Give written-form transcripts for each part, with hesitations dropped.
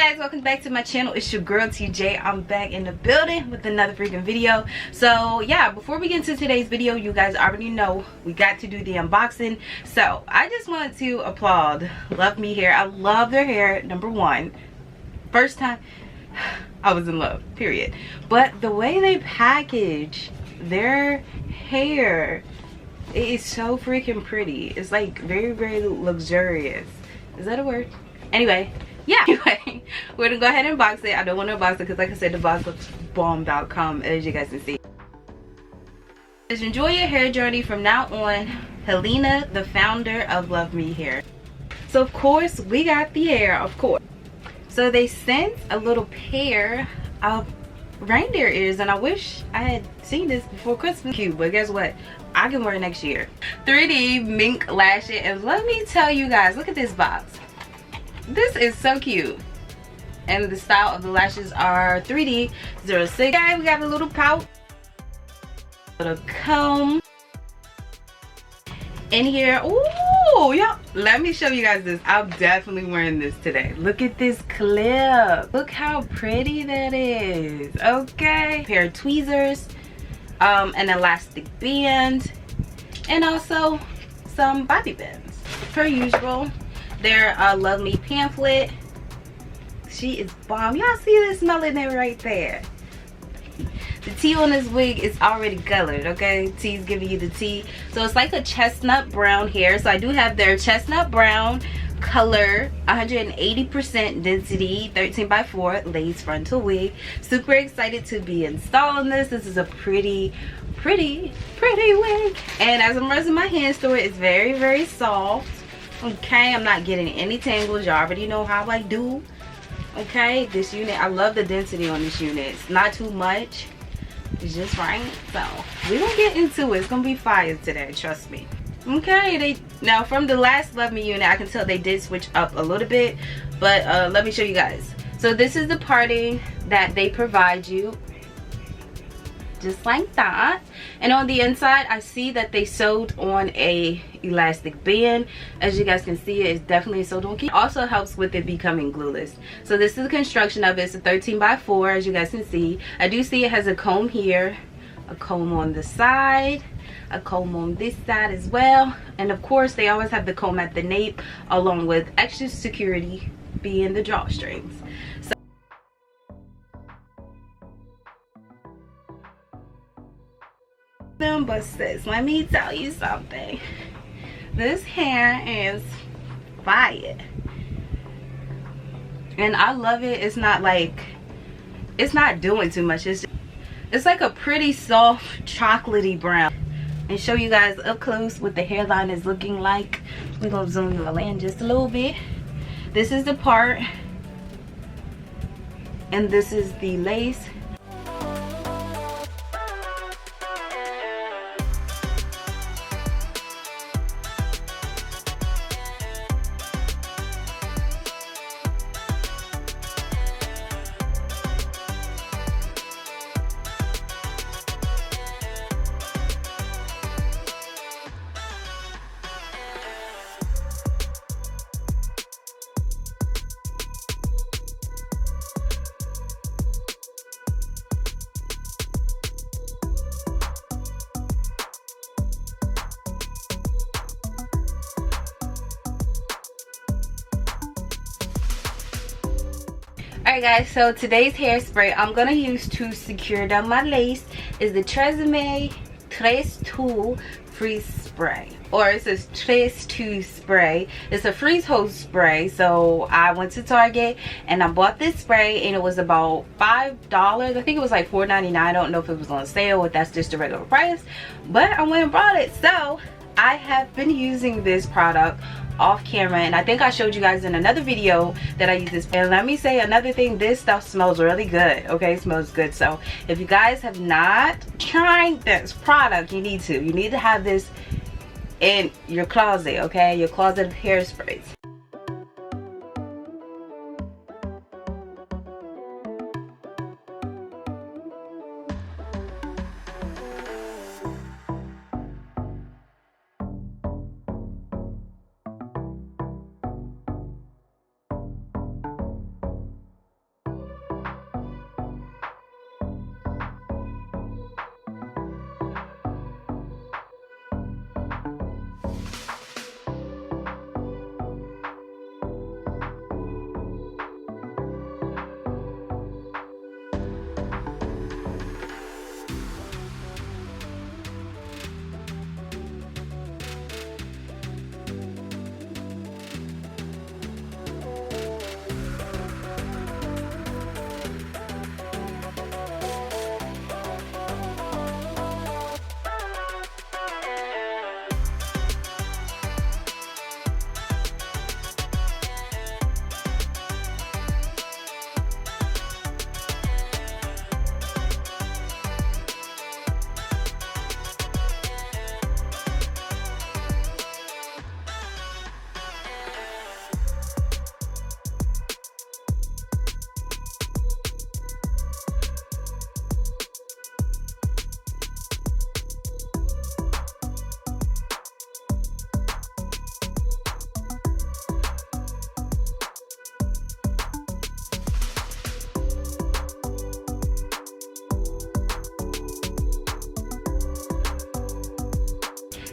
guys, welcome back to my channel. It's your girl TJ. I'm back in the building with another freaking video. So yeah, before we get into today's video, you guys already know we got to do the unboxing. So I just wanted to applaud Luvmehair. I love their hair. Number one, first time I was in love, period. But the way they package their hair, it is so freaking pretty. It's like very, very luxurious. Is that a word? Anyway, yeah. Anyway, we're gonna go ahead and box it. I don't want to unbox it because, like I said, the box looks bomb.com, as you guys can see. Just enjoy your hair journey from now on. Helena, the founder of Luvmehair. So of course we got the hair, of course. So they sent a little pair of reindeer ears, and I wish I had seen this before Christmas. Cute, but guess what? I can wear it next year. 3D Mink Lashes, and let me tell you guys, look at this box. This is so cute, and the style of the lashes are 3D 06. Okay, we got a little pouch, little comb in here. Ooh, yeah. Let me show you guys this. I'm definitely wearing this today. Look at this clip. Look how pretty that is. Okay, pair of tweezers, an elastic band, and also some bobby pins. Per usual, their Love Me pamphlet. She is bomb. Y'all see this smelling it right there. The tea on this wig is already colored, okay? Tea's giving you the tea. So it's like a chestnut brown hair. So I do have their chestnut brown color, 180% density, 13x4 lace frontal wig. Super excited to be installing this. This is a pretty wig. And as I'm rubbing my hands through it, it's very, very soft. Okay, I'm not getting any tangles. Y'all already know how I do. Okay, this unit, I love the density on this unit. It's not too much. It's just right. So we're gonna get into it. It's gonna be fire today, trust me. Okay, now from the last Love Me unit, I can tell they did switch up a little bit, but let me show you guys. So this is the parting that they provide you, just like that. And on the inside, I see that they sewed on a elastic band. As you guys can see, it's definitely sewed on. It also helps with it becoming glueless. So this is the construction of it. It's a 13x4, as you guys can see. I do see it has a comb here, a comb on the side, a comb on this side as well, and of course they always have the comb at the nape, along with extra security being the drawstrings. So but sis, let me tell you something. This hair is fire, and I love it. It's not like, it's not doing too much. It's like a pretty soft chocolatey brown. And show you guys up close what the hairline is looking like. We're gonna zoom you in just a little bit. This is the part, and this is the lace. Alright guys, so today's hairspray I'm gonna use to secure down my lace is the TRESemmé Tres Tool Freeze Spray, or it says Tres Two Spray. It's a freeze hose spray. So I went to Target and I bought this spray, and it was about $5. I think it was like $4.99. I don't know if it was on sale or if that's just the regular price, but I went and bought it. So I have been using this product off camera, and I think I showed you guys in another video that I use this. And let me say another thing, this stuff smells really good. Okay, it smells good. So if you guys have not tried this product, you need to have this in your closet. Okay, your closet of hairsprays.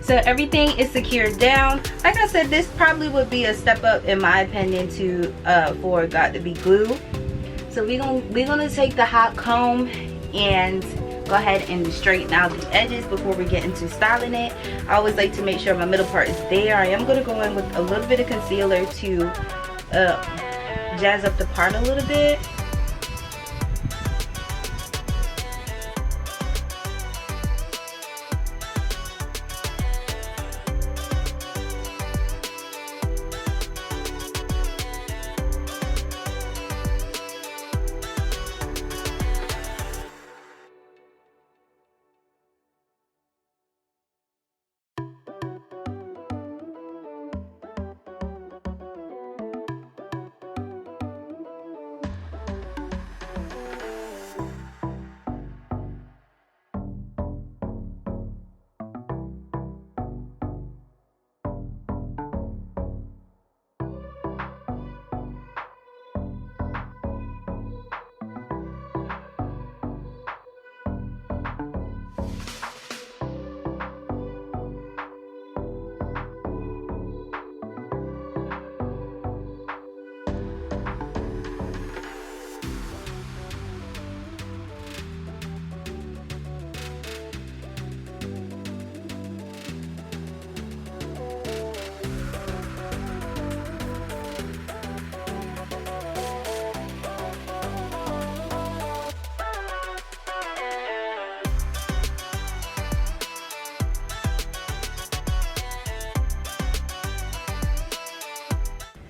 So everything is secured down. Like I said, this probably would be a step up in my opinion to for got2b glue. So we're gonna take the hot comb and go ahead and straighten out the edges before we get into styling it. I always like to make sure my middle part is there. I am gonna go in with a little bit of concealer to jazz up the part a little bit.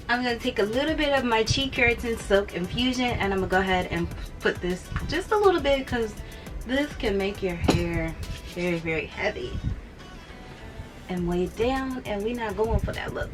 I'm going to take a little bit of my Cheek Keratin Silk Infusion and I'm going to go ahead and put this just a little bit because this can make your hair very, very heavy and weigh it down, and we're not going for that look.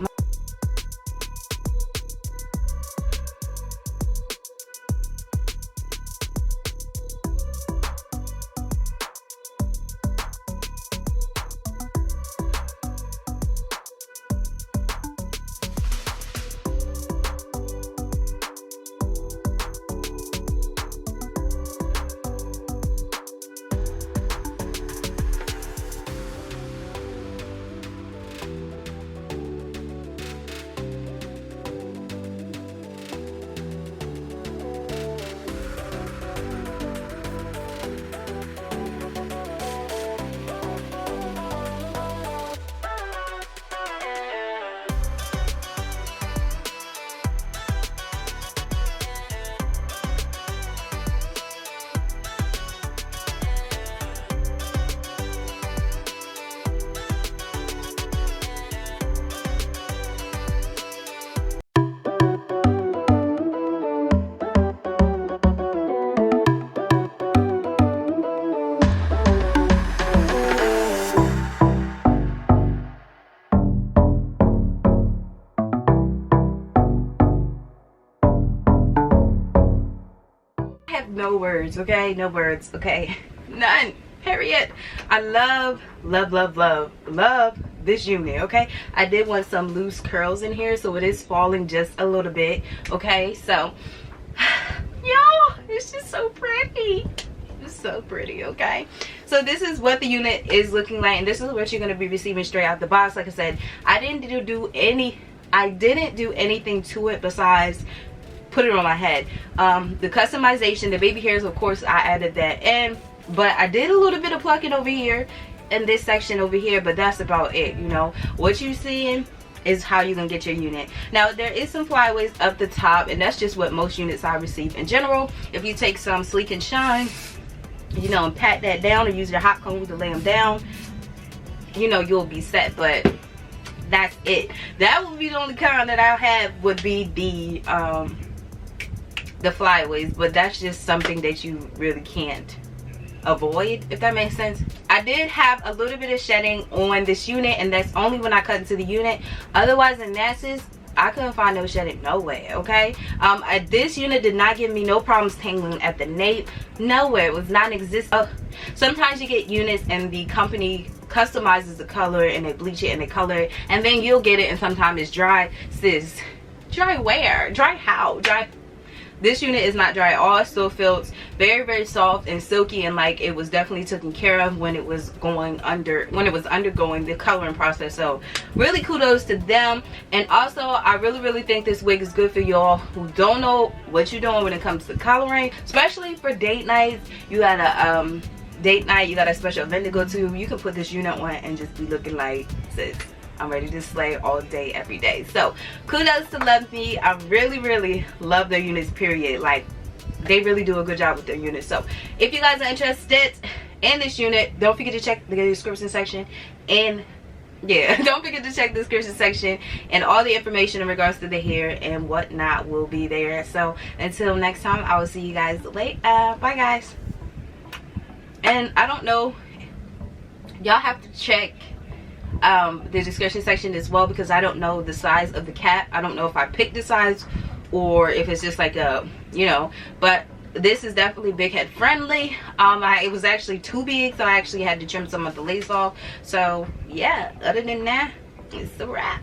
No words, okay? No words, okay? None. Period. I love this unit, okay? I did want some loose curls in here, so it is falling just a little bit, okay? So, y'all, it's just so pretty. It's so pretty, okay? So this is what the unit is looking like, and this is what you're going to be receiving straight out the box. Like I said, I didn't do anything to it besides put it on my head. The customization, the baby hairs, of course I added that in, but I did a little bit of plucking over here in this section over here, but that's about it. You know what you're seeing is how you're gonna get your unit. Now there is some flyaways up the top, and that's just what most units I receive in general. If you take some Sleek and Shine, you know, and pat that down or use your hot comb to lay them down, you know, you'll be set. But that's it. That would be the only kind that I have, would be the flyaways, but that's just something that you really can't avoid, if that makes sense. I did have a little bit of shedding on this unit, and that's only when I cut into the unit. Otherwise, in masses, I couldn't find no shedding nowhere, okay? This unit did not give me no problems tangling at the nape. Nowhere. It was non-existent. Sometimes you get units and the company customizes the color and they bleach it and they color it, and then you'll get it and sometimes it's dry. Sis, dry where? Dry how? Dry. This unit is not dry at all. It still feels very, very soft and silky, and like it was definitely taken care of when it was undergoing the coloring process. So really kudos to them. And also I really think this wig is good for y'all who don't know what you're doing when it comes to coloring, especially for date nights. You got a date night, you got a special event to go to, you can put this unit on and just be looking like, sis, I'm ready to slay all day, every day. So kudos to Luvme. I really love their units, period. Like, they really do a good job with their units. So if you guys are interested in this unit, don't forget to check the description section. And yeah, don't forget to check the description section, and all the information in regards to the hair and whatnot will be there. So until next time, I will see you guys later. Bye guys. And I don't know, y'all have to check the description section as well, because I don't know the size of the cap. I don't know if I picked the size or if it's just like a, you know, but this is definitely big head friendly. It was actually too big, so I actually had to trim some of the lace off. So yeah, other than that, it's a wrap.